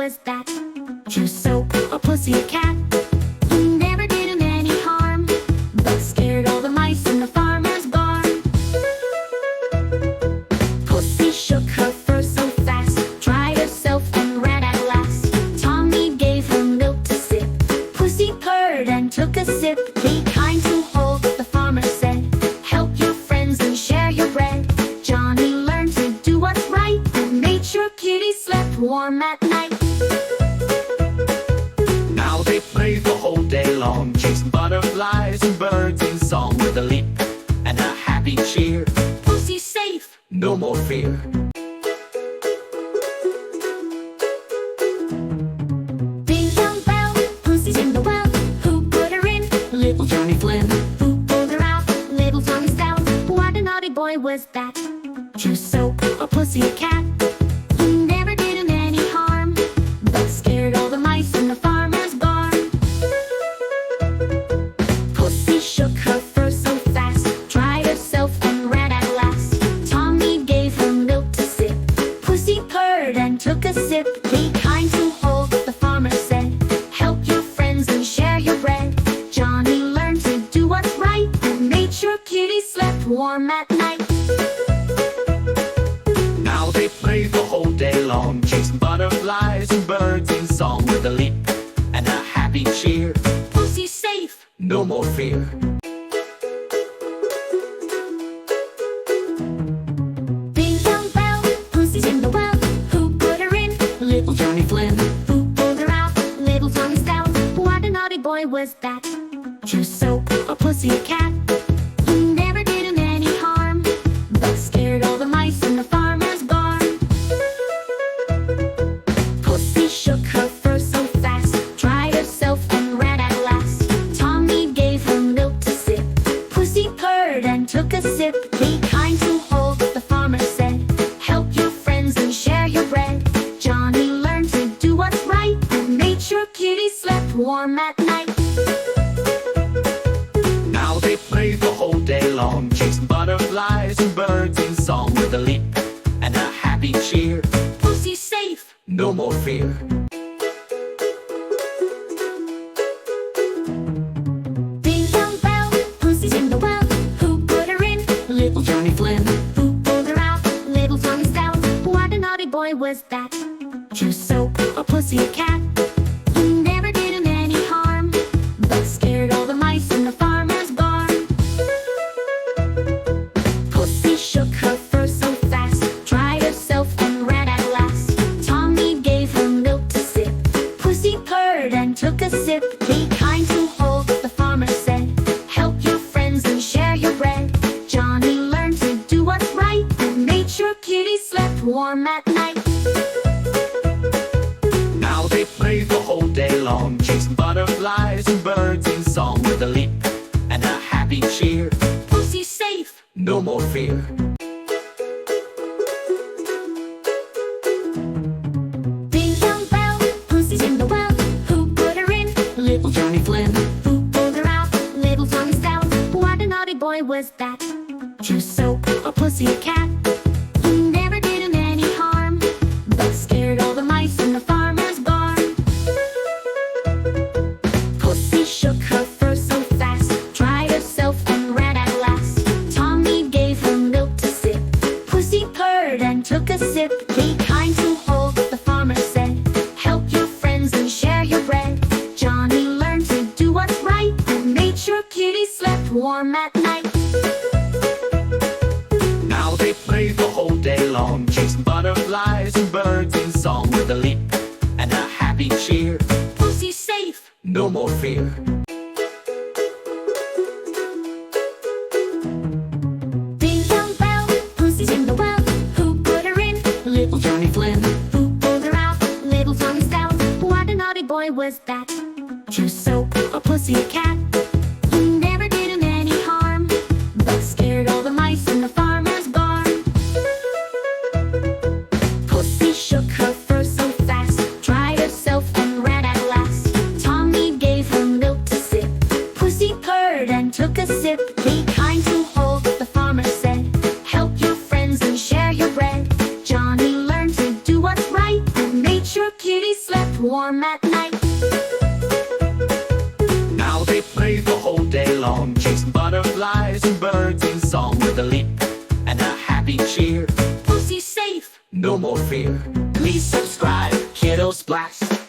was that? True soap or pussy cat? He never did him any harm, but scared all the mice in the farmer's barn. Pussy shook her fur so fast, dried herself and ran at last. Tommy gave her milk to sip. Pussy purred and took a sip. Be kind to hold, the farmer said. Help your friends and share your bread. Johnny learned to do what's right and made sure Kitty slept warm at night. Now they play the whole day long, chasing butterflies and birds in song, with a leap and a happy cheer. Pussy's safe, No more fear. Ding dong bell, Pussy's in the well. Who put her in? Little Johnny Flynn. Who pulled her out? Little Tommy Stout. What a naughty boy was that? True soap or pussy cat? He never did him any harm, but scared all the mice in the farmer's barn. Pussy shook her fur so fast, dried herself and ran at last. Tommy gave her milk to sip. Pussy purred and took a sip. Be kind to hold, the farmer said. Help your friends and share your bread. Johnny learned to do what's right and made sure Kitty slept warm at night. Now they play the whole day long, chasing butterflies and birds in song, with a leap and a happy cheer. Pussy's safe, No more fear. ding dong bell, Pussy's in the well. Who put her in? Little Johnny Flynn. Who pulled her out? Little Tommy Stout. What a naughty boy was that? True soap or pussy cat? He never did him any harm, but scared all the mice in the farmer's barn. Pussy shook her fur so fast, dried herself and ran at last. Tommy gave her milk to sip. Pussy purred and took a sip. Be kind to hold, the farmer said. Help your friends and share your bread. Johnny learned to do what's right and made sure Kitty slept warm at night. Now they play the whole day long, chasing butterflies and birds in song, with a leap and a happy cheer. Pussy's safe, No more fear. ding dong bell, Pussy's in the well. Who put her in? Little Johnny Flynn. Who pulled her out? Little Tommy Stout. What a naughty boy was that? True soap or pussy cat? He never did him any harm, but scared all the mice in the farmer's barn. Pussy shook her fur so fast, dried herself and ran at last. Tommy gave her milk to sip. Pussy purred and took a sip. Be kind to hold, the farmer said. Help your friends and share your bread. Johnny learned to do what's right and made sure Kitty slept warm at night. Now they play the whole day long, chasing butterflies and birds in song, with a leap and a happy cheer. Pussy's safe, No more fear. ding dong bell, Pussy's in the well. Who put her in? Little Johnny Flynn. Who pulled her out? Little Tommy Stout. What a naughty boy was that? True soap or pussy cat? He never did him any harm, but scared all the mice in the farmer's barn. Pussy shook her fur so fast, dried herself and ran at last. Tommy gave her milk to sip. Pussy purred and took a sip. Be kind to hold, the farmer said. Help your friends and share your bread. Johnny learned to do what's right and made sure Kitty slept warm at night. Now they play the whole day long, chasing butterflies and birds in song, with a leap and a happy cheer. Pussy's safe, No more fear. ding dong bell, Pussy's in the well. Who put her in? Little Johnny Flynn. Who pulled her out? Little Tommy Stout. What a naughty boy was that? True soap or pussy cat? He never did him any harm, but scared all the mice in the farmer's barn. Pussy shook her fur so fast, dried herself and ran at last. Tommy gave her milk to sip. Pussy purred and took a sip. Be kind to hold, the farmer said. Help your friends and share your bread. Johnny learned to do what's right and made sure Kitty slept played the whole day long, chasing butterflies and birds in song with a leap and a happy cheer. Pussy's safe. No more fear. Please subscribe, KiddoSplash.